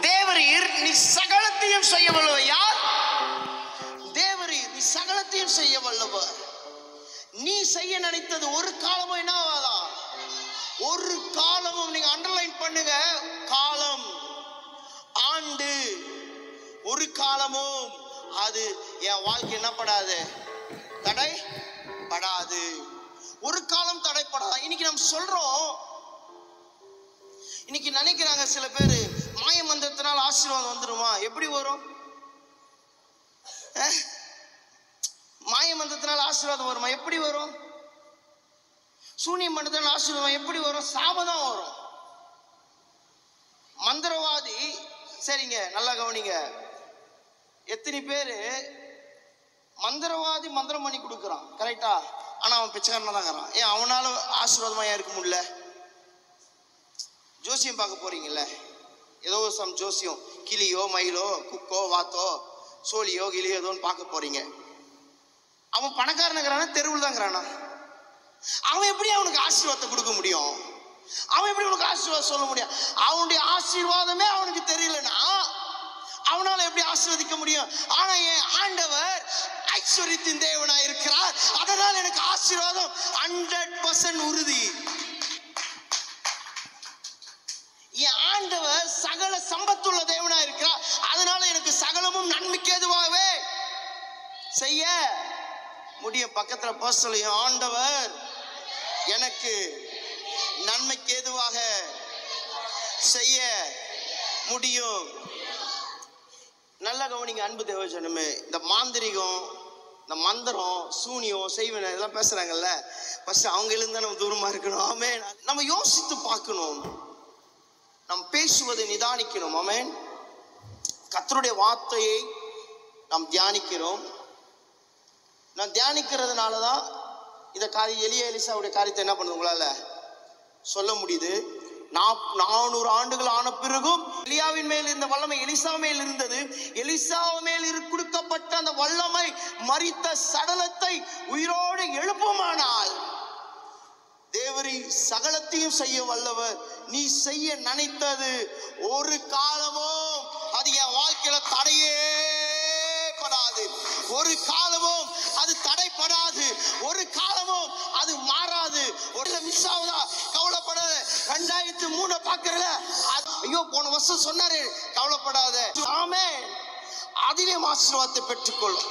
தேவரீர் நீ சகலத்தையும் செய்ய வல்லவர். யார்? தேவரீர் நீ சகலத்தையும் செய்ய வல்லவர். நீ செய்ய நினைத்தது ஒரு காலமும் என்ன ஆகாதா? ஒரு காலமும். நீங்க அண்டர்லைன் பண்ணுங்க, காலம், ஆண்டு, ஒரு காலமும் அது என் வாழ்க்கை என்னப்படாது, தடைப்படாது. ஒரு காலம் தடைப்படாது. இன்னைக்கு நம்ம சொல்றோம், இன்னைக்கு நினைக்கிறாங்க சில பேர், மாய மந்திரத்தினால் ஆசீர்வாதம் வந்துருமா? எப்படி வரும்? மாய மந்திரத்தினால் ஆசீர்வாதம் வருமா? எப்படி வரும்? சூனிய மந்திரத்தினால் ஆசீர்வாதம் எப்படி வரும்? சாபம் வரும். மந்திரவாதி, சரிங்க நல்லா கவனிங்க, எத்தனை பேரு மந்திரவாதி மந்திரம் பண்ணி கொடுக்குறான், கரெக்டா? ஆனா அவன் பிச்சைக்காரனா தான் இருக்கிறான். ஏன் அவனால ஆசீர்வாதமா இருக்க முடியல? ஜோசியம் பார்க்க போறீங்கல்ல, ஏதோ சம் ஜோசியம், கிளியோ மயிலோ குக்கோ வாத்தோ சோழியோ கிளியோ ஏதோன்னு பார்க்க போறீங்க. அவன் பணக்காரனுங்கிறானா தெருவில் தான் இருக்கிறானா? அவன் எப்படி அவனுக்கு ஆசீர்வாதத்தை கொடுக்க முடியும்? அவன் எப்படி அவனுக்கு ஆசீர்வாதம் சொல்ல முடியும்? அவனுடைய ஆசீர்வாதமே அவனுக்கு தெரியலனா அவனால எப்படி ஆசீர்வதிக்க முடியும்? ஆனா என் ஆண்டவர் ஐஸ்வர்யத்தின் தேவனா இருக்கிறார், அதனால் எனக்கு ஆசீர்வாதம் 100% உறுதி. என் ஆண்டவர் சகல சம்பத்துள்ள தேவனா இருக்கிறார், அதனால எனக்கு சகலமும் நன்மைக்கு ஏதுவாகவே செய்ய முடியும். பக்கத்துல பர்சனல், ஆண்டவர் எனக்கு நன்மைக்கு ஏதுவாக செய்ய முடியும். நல்ல கவனிங்க அன்பு தேவஜனமே, இந்த மாந்திரிகம், இந்த மந்திரம், சூனியம், செய்வன இதெல்லாம் பேசுறாங்கல்ல, ஃபர்ஸ்ட் அவங்க இருந்தா நம்ம தூரமா இருக்கணும். ஆமென். நம்ம யோசித்து பார்க்கணும், நம்ம பேசுவதை நிதானிக்கணும். ஆமென். கர்த்தருடைய வார்த்தையை நாம் தியானிக்கிறோம். நான் தியானிக்கிறதுனாலதான் இந்த காரியம், எலிசாவுடைய காரியத்தை என்ன பண்ணுது உங்களால சொல்ல முடியுது. 400 ஆண்டுகள் ஆன பிறகும் எலியாவின் மேல் இருந்த வல்லமை எலிசா மேல் இருந்தது. எலிசா மேல் கொடுக்கப்பட்ட அந்த வல்லமை மரித்த சடலத்தை உயிரோடு எழுப்புமானால், தேவரி சகலத்தையும் செய்ய வல்லவர். நீ செய்ய நினைத்தது ஒரு காலமும் அது என் வாழ்க்கையில தடையே படாது. ஒரு காலமும் அது தடைப்படாது. ஒரு காலமும் அது மாறாது. ஒரு மிஸ் ஆகுதா கவலைப்படாத. 2003 பாக்குறல, ஐயோ போன வருஷம் சொன்னாரு, கவலைப்படாத. ஆமென். அதிலே ஆசீர்வாதத்தை பெற்றுக்கொள்ளும்.